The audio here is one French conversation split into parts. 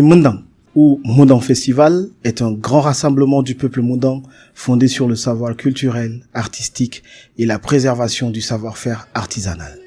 Mundang ou Mundang Festival est un grand rassemblement du peuple Mundang fondé sur le savoir culturel, artistique et la préservation du savoir-faire artisanal.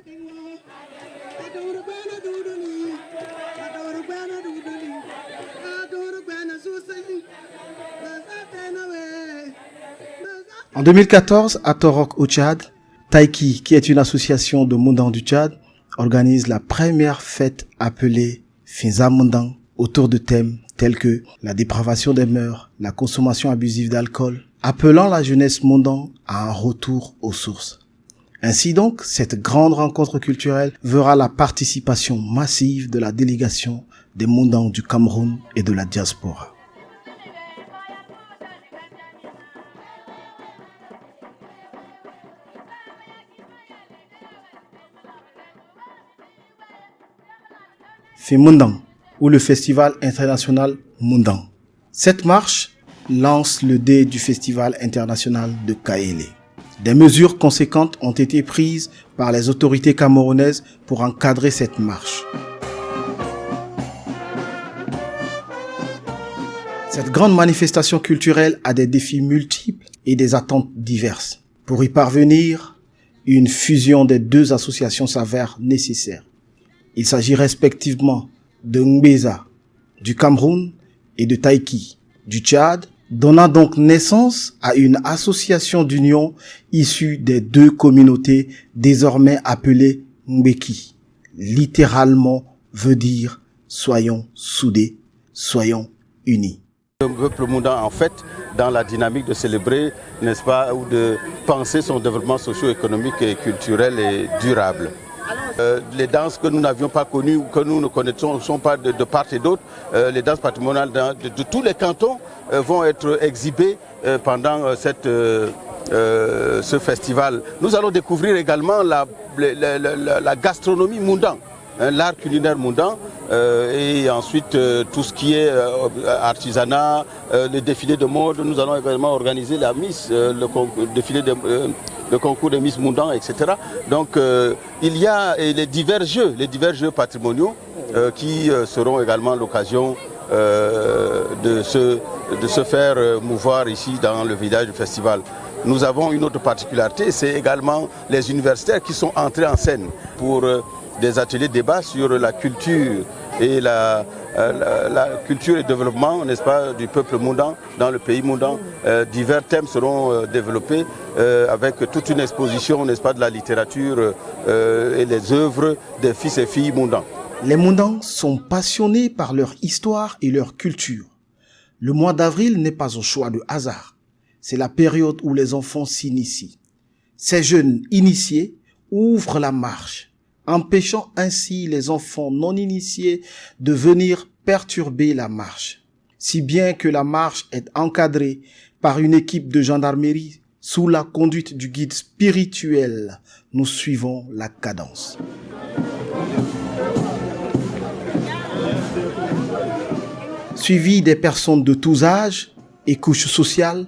En 2014, à Torok au Tchad, Taïki, qui est une association de Mundang du Tchad, organise la première fête appelée Finza Mundang autour de thèmes tels que la dépravation des mœurs, la consommation abusive d'alcool, appelant la jeunesse Mundang à un retour aux sources. Ainsi donc, cette grande rencontre culturelle verra la participation massive de la délégation des Mundang du Cameroun et de la diaspora. Mundang ou le Festival international Mundang. Cette marche lance le dé du Festival international de Kaélé. Des mesures conséquentes ont été prises par les autorités camerounaises pour encadrer cette marche. Cette grande manifestation culturelle a des défis multiples et des attentes diverses. Pour y parvenir, une fusion des deux associations s'avère nécessaire. Il s'agit respectivement de Ngbeza, du Cameroun, et de Taïki, du Tchad, donnant donc naissance à une association d'union issue des deux communautés désormais appelées Ngbeki. Littéralement veut dire « soyons soudés, soyons unis ». Le peuple Mundang, en fait, dans la dynamique de célébrer, n'est-ce pas, ou de penser son développement socio-économique et culturel et durable. Les danses que nous n'avions pas connues ou que nous ne connaissons pas de part et d'autre, les danses patrimoniales de tous les cantons vont être exhibées pendant ce festival. Nous allons découvrir également la gastronomie Mundang, l'art culinaire Mundang, et ensuite tout ce qui est artisanat, les défilés de mode. Nous allons également organiser la Miss, le concours de Miss Mundang, etc. Donc il y a les divers jeux patrimoniaux qui seront également l'occasion de se faire mouvoir ici dans le village du festival. Nous avons une autre particularité, c'est également les universitaires qui sont entrés en scène pour des ateliers débats sur la culture et la culture et développement, n'est-ce pas, du peuple Mundang dans le pays Mundang. Divers thèmes seront développés avec toute une exposition, n'est-ce pas, de la littérature et les œuvres des fils et filles Mundang. Les Mundang sont passionnés par leur histoire et leur culture. Le mois d'avril n'est pas un choix de hasard. C'est la période où les enfants s'initient. Ces jeunes initiés ouvrent la marche, empêchant ainsi les enfants non initiés de venir perturber la marche. Si bien que la marche est encadrée par une équipe de gendarmerie sous la conduite du guide spirituel, nous suivons la cadence. Suivi des personnes de tous âges et couches sociales,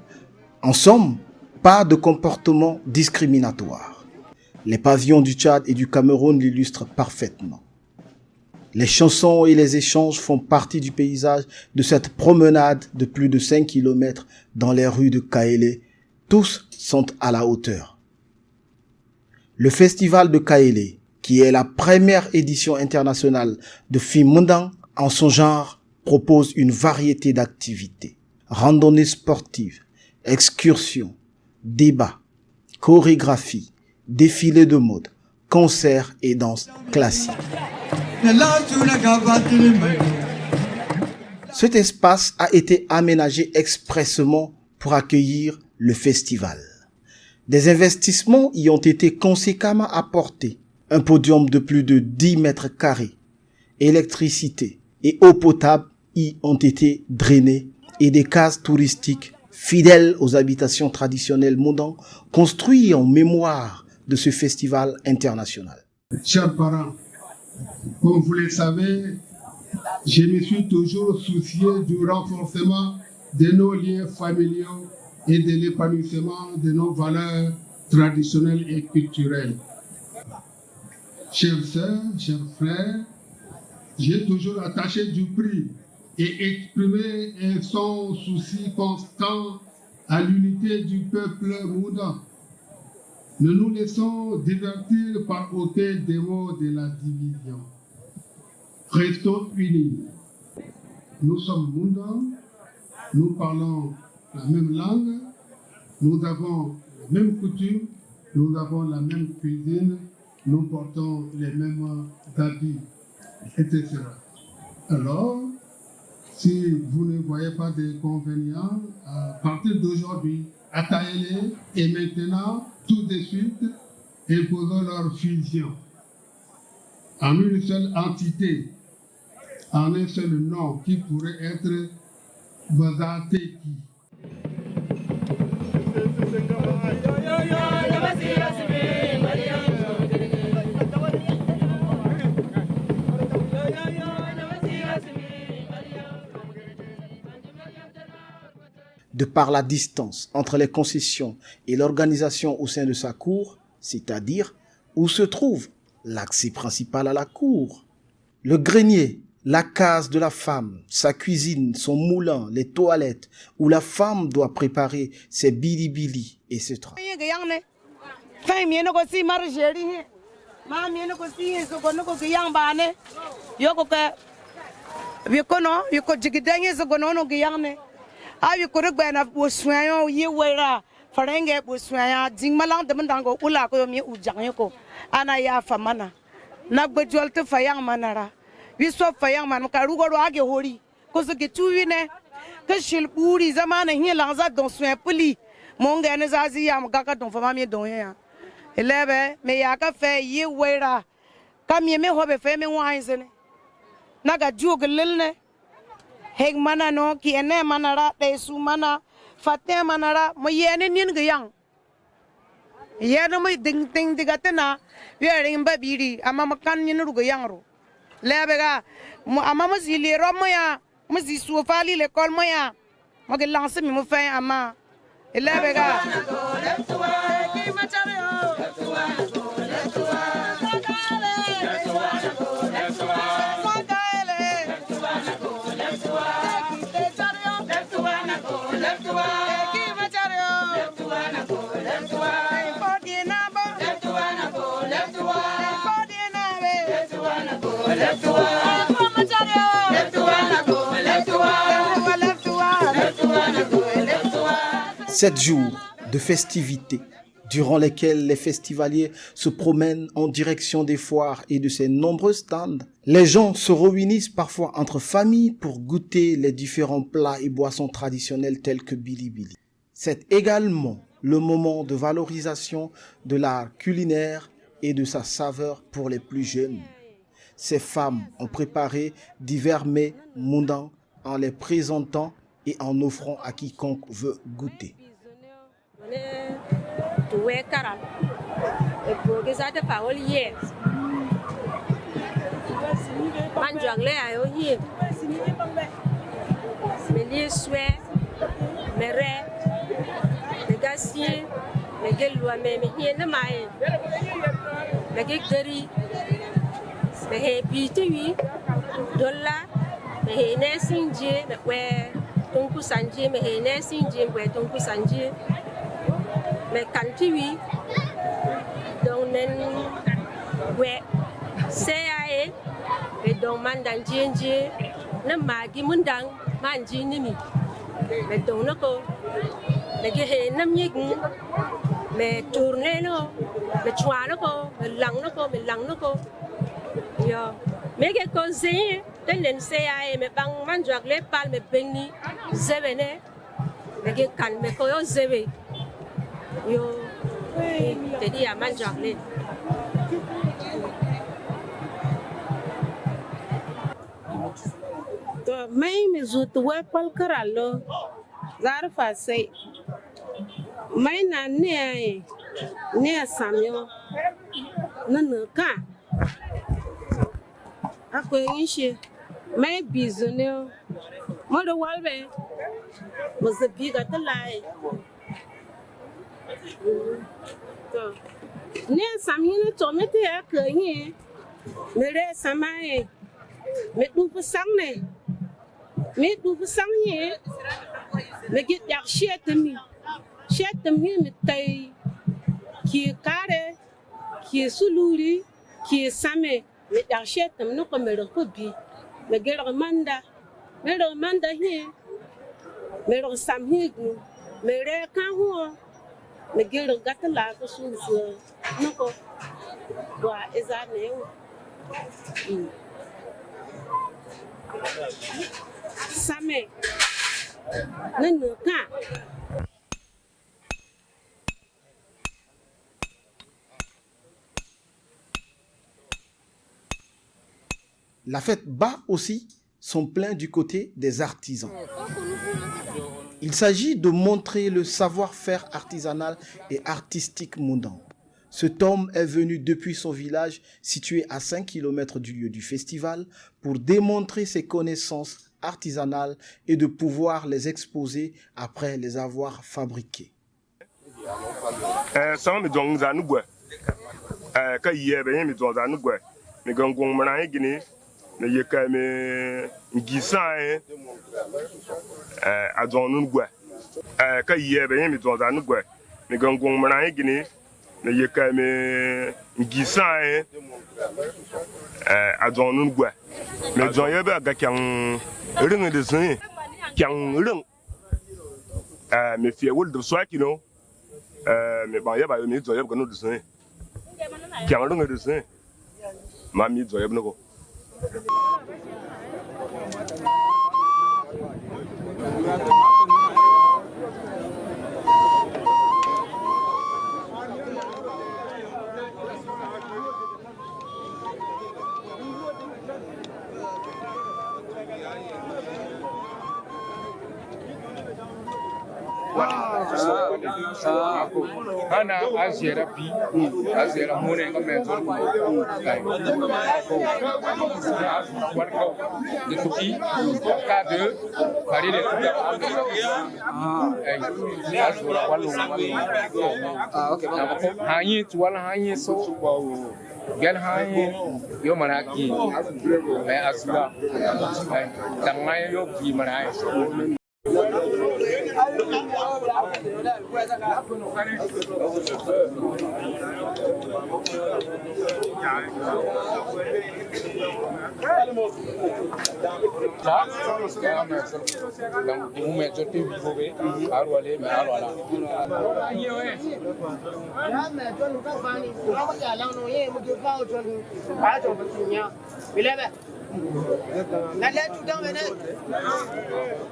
en somme, pas de comportement discriminatoire. Les pavillons du Tchad et du Cameroun l'illustrent parfaitement. Les chansons et les échanges font partie du paysage de cette promenade de plus de 5 km dans les rues de Kaélé. Tous sont à la hauteur. Le festival de Kaélé, qui est la première édition internationale de Mundang en son genre, propose une variété d'activités. Randonnées sportives, excursions, débats, chorégraphies, défilés de mode, concerts et danses classiques. Cet espace a été aménagé expressément pour accueillir le festival. Des investissements y ont été conséquemment apportés. Un podium de plus de 10 mètres carrés, électricité et eau potable y ont été drainés et des cases touristiques fidèles aux habitations traditionnelles Mundang construites en mémoire de ce festival international. Chers parents, comme vous le savez, je me suis toujours soucié du renforcement de nos liens familiaux et de l'épanouissement de nos valeurs traditionnelles et culturelles. Chères sœurs, chers frères, j'ai toujours attaché du prix et exprimer son souci constant à l'unité du peuple moudin. Ne nous laissons divertir par aucun des mots de la division. Restons unis. Nous sommes moudins, nous parlons la même langue, nous avons les mêmes coutumes, nous avons la même cuisine, nous portons les mêmes habits, etc. Alors, si vous ne voyez pas d'inconvénients, à partir d'aujourd'hui, à Taïlé et maintenant, tout de suite, imposons leur fusion en une seule entité, en un seul nom qui pourrait être Bazateki. De par la distance entre les concessions et l'organisation au sein de sa cour, c'est-à-dire où se trouve l'accès principal à la cour. Le grenier, la case de la femme, sa cuisine, son moulin, les toilettes, où la femme doit préparer ses bilibili, etc. Avi kore gbena buswayo ye wera farenge buswaya jingmalang demendango ula ko mi ujang ko ana ya famana na gbejol te fayang manara wi so fayang man ka rugo ro age hori ko so ke tuwine ke shil buri zamana hi langza don swen puli monga ne zazi ya mga don fama mi don ya elebe me ya ka fe ye wera kam ye me hobe fe me wainzene na ga jugelne heg mana no ki ene manara tesu mana fatte manara mo yene nin gyang yene mo ding ding digatena yering babiri ama makan nin ru gyang ro lebega ama mo zili ro mo ya mo zi su fali le kol mo ya mo ge lance mi mo fe ama lebega ki machare Sept jours de festivités durant lesquels les festivaliers se promènent en direction des foires et de ses nombreux stands. Les gens se réunissent parfois entre familles pour goûter les différents plats et boissons traditionnels tels que bilibili. C'est également le moment de valorisation de l'art culinaire et de sa saveur pour les plus jeunes. Ces femmes ont préparé divers mets moudans en les présentant et en offrant à quiconque veut goûter. Tonku sanje me hene sinje me tonku sanje me kantiwi don nen we seae be don mandan jenje na magi mundang manji nimi me don nako me ge he nam yigun me tourne no me chwana ko me lang nako yo me ge conseiller den seae me bang manjak le pal me benni zebene me ge kan me ko yo zebe yo te di a manjak le to mai me zutu we pal karalo zar fa sei mai na ne samyo na ka ako yinshi mai bizoneo mo do walbe mo se biga talai to ne samino to mete ya kanyi mere samae me du sangne Mais du sang mais get yak shit me me tay qui est carré qui est suluri qui est samé mais yak shit me no comme le cobi mais gel manda hi mais le samhi mais le kan ho mais gel gatala ko su no ko wa ezane samé non kan. La fête bat aussi son plein du côté des artisans. Il s'agit de montrer le savoir-faire artisanal et artistique mondain. Cet homme est venu depuis son village situé à 5 km du lieu du festival pour démontrer ses connaissances artisanales et de pouvoir les exposer après les avoir fabriquées. Ana azera bi azera mone ngame zolko kai warko de tuki ka de bari de tuki azura walu okay hanyi tuwala hanyi so gel hanyi yo maraki ay asura ay tangay yo ki maray La lettre dans le net.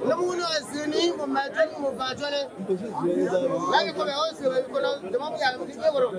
Le monde a zuni, mon matin, mon bâton. Là, il faut aussi que demande à la petite euro.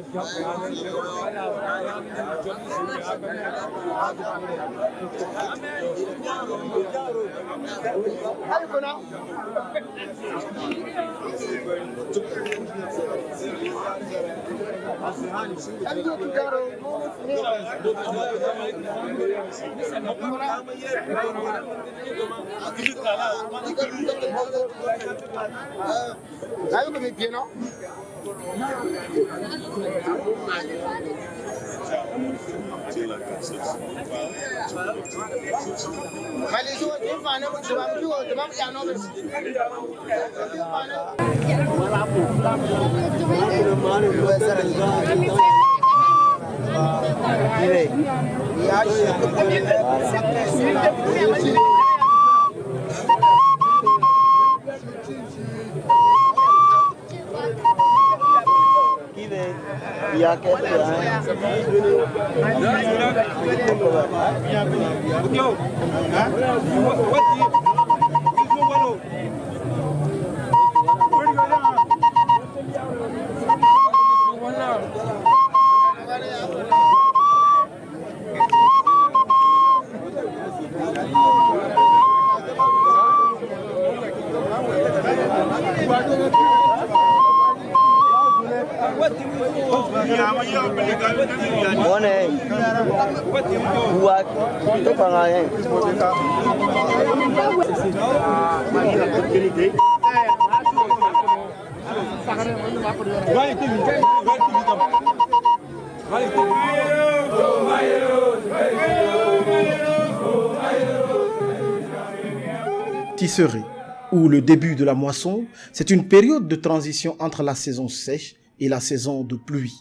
tisserée, ou le début de la moisson, c'est une période de transition entre la saison sèche et la saison de pluie.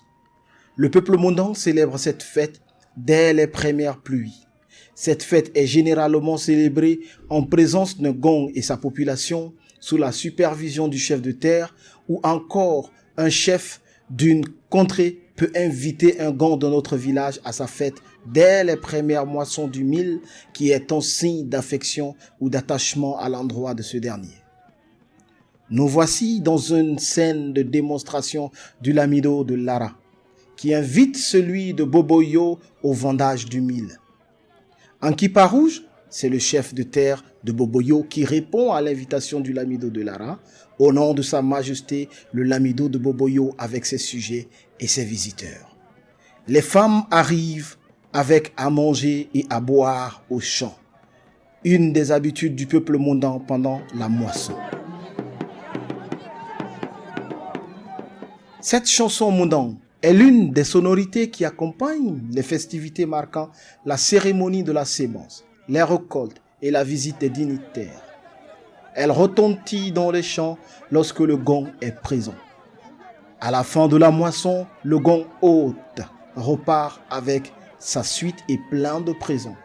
Le peuple mondang célèbre cette fête dès les premières pluies. Cette fête est généralement célébrée en présence d'un gong et sa population, sous la supervision du chef de terre, ou encore un chef d'une contrée peut inviter un gong de notre village à sa fête dès les premières moissons du mil, qui est un signe d'affection ou d'attachement à l'endroit de ce dernier. Nous voici dans une scène de démonstration du lamido de Lara, qui invite celui de Boboyo au vendage du mil. En kippa rouge, c'est le chef de terre de Boboyo qui répond à l'invitation du lamido de Lara, au nom de sa majesté le lamido de Boboyo avec ses sujets et ses visiteurs. Les femmes arrivent avec à manger et à boire au champ, une des habitudes du peuple mondang pendant la moisson. Cette chanson mondang est l'une des sonorités qui accompagnent les festivités marquant la cérémonie de la sémence, les récoltes et la visite des dignitaires. Elle retentit dans les champs lorsque le gong est présent. À la fin de la moisson, le gong hôte repart avec sa suite et plein de présents.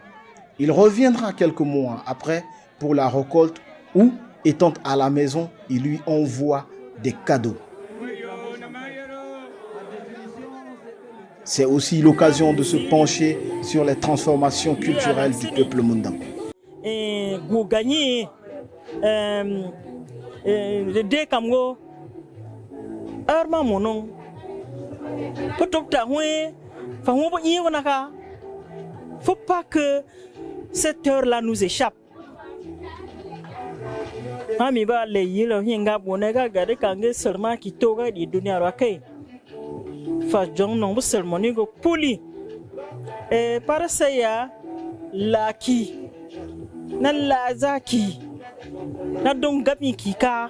Il reviendra quelques mois après pour la récolte ou, étant à la maison, il lui envoie des cadeaux. C'est aussi l'occasion de se pencher sur les transformations culturelles du peuple mondang. Faut pas que cette heure-là nous échappe. Ami ba le yilo hinga bonega gade kange seulement qui toga di dunia rakai. Fa jong non sermoni go puli. E para saya laki na lazaki na dongapi kika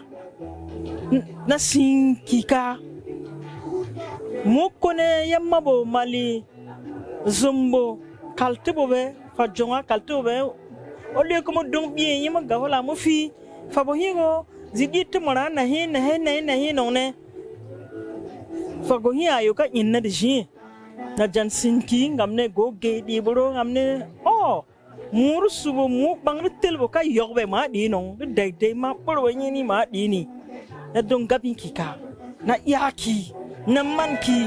na sin kika mokone yamabo mali zombo kalte bobe fa jonga kalte bobe o le ko mo dong bien yima gahola mo fi fa bo hingo zigit mona na hin none fa go hi ayo ka inna de ji na jan sinki ngamne go ge di boro ngamne mur subo mu bang tel bo ka yogbe ma di non de ma boro ni ma di ni na dong gapi kika na yaki na manki.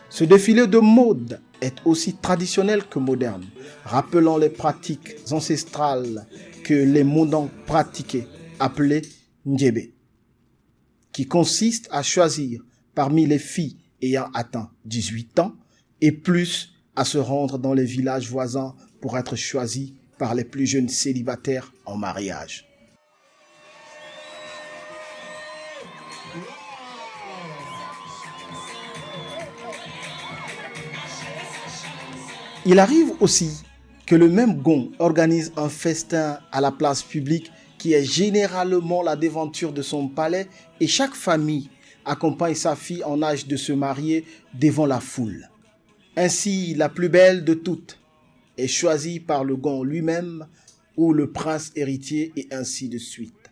Ce défilé de mode est aussi traditionnel que moderne, rappelant les pratiques ancestrales que les mondang pratiquaient, appelées Ndjebe, qui consiste à choisir parmi les filles ayant atteint 18 ans et plus à se rendre dans les villages voisins pour être choisies par les plus jeunes célibataires en mariage. Il arrive aussi que le même gong organise un festin à la place publique qui est généralement la devanture de son palais et chaque famille accompagne sa fille en âge de se marier devant la foule. Ainsi, la plus belle de toutes est choisie par le gong lui-même ou le prince héritier et ainsi de suite.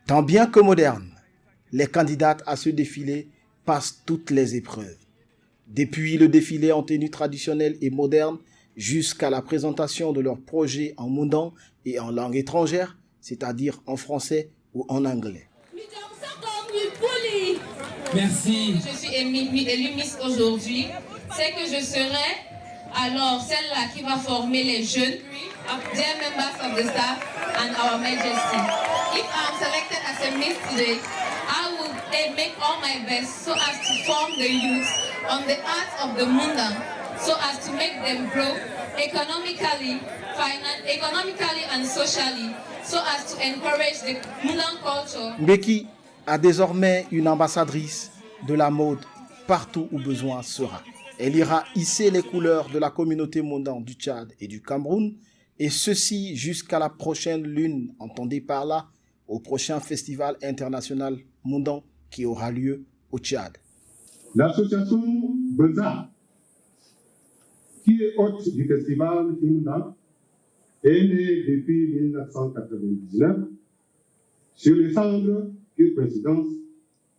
Tant bien que moderne, les candidates à ce défilé passent toutes les épreuves. Depuis le défilé en tenue traditionnelle et moderne jusqu'à la présentation de leurs projets en mondang et en langue étrangère, c'est-à-dire en français ou en anglais. Merci. Je suis élue Miss aujourd'hui. C'est que je serai alors celle-là qui va former les jeunes, dear members of the staff and our majesty. If I'm selected as a Miss today, I will make all my best so as to form the youth on the art of the mondang, so as to make them grow economically and socially, so as to encourage the mondang culture. Mbeki a désormais une ambassadrice de la mode partout où besoin sera. Elle ira hisser les couleurs de la communauté mondang du Tchad et du Cameroun, et ceci jusqu'à la prochaine lune, entendez par là, au prochain festival international mondang qui aura lieu au Tchad. L'association Beza qui est hôte du festival Himna, est né depuis 1999 sur les cendres de présidence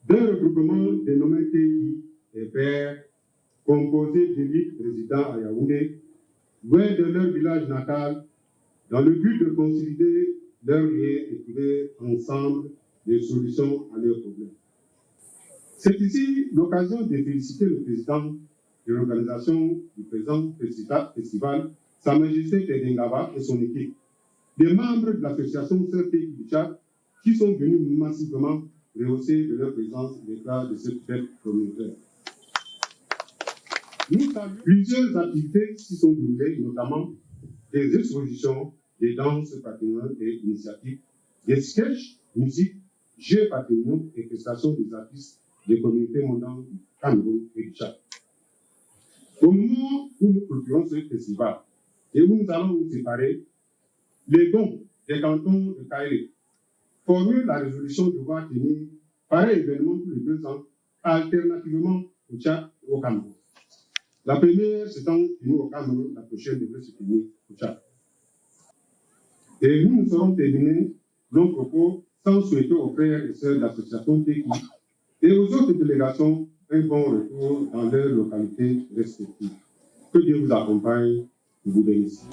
d'un regroupement dénommé TI et Père, composé d'élites résidant à Yaoundé, loin de leur village natal, dans le but de consolider leurs liens et trouver ensemble des solutions à leurs problèmes. C'est ici l'occasion de féliciter le président de l'organisation du présent festival, Sa Majesté Tedengaba et son équipe, des membres de l'association Sœurs Pays du Tchad qui sont venus massivement rehausser de leur présence l'éclat de cette fête communautaire. Nous saluons plusieurs activités qui sont déroulées, notamment des expositions, des danses patrimoniales et initiatives, des sketchs, musique, jeux patrimoniaux et prestations des artistes des communautés mondaines du Cameroun et du Tchad. Au moment où nous clôturons ce festival et où nous allons nous séparer, les dons des cantons de Kaélé formulent la résolution de devoir tenir pareil événement tous les 2 ans, alternativement au Tchad et au Cameroun. La première s'étant tenue au Cameroun, la prochaine devrait se tenir au Tchad. Et nous serons terminés nos propos sans souhaiter aux frères et sœurs de l'association TEKI et aux autres délégations un bon retour dans leurs localités respectives. Que Dieu vous accompagne et vous bénisse.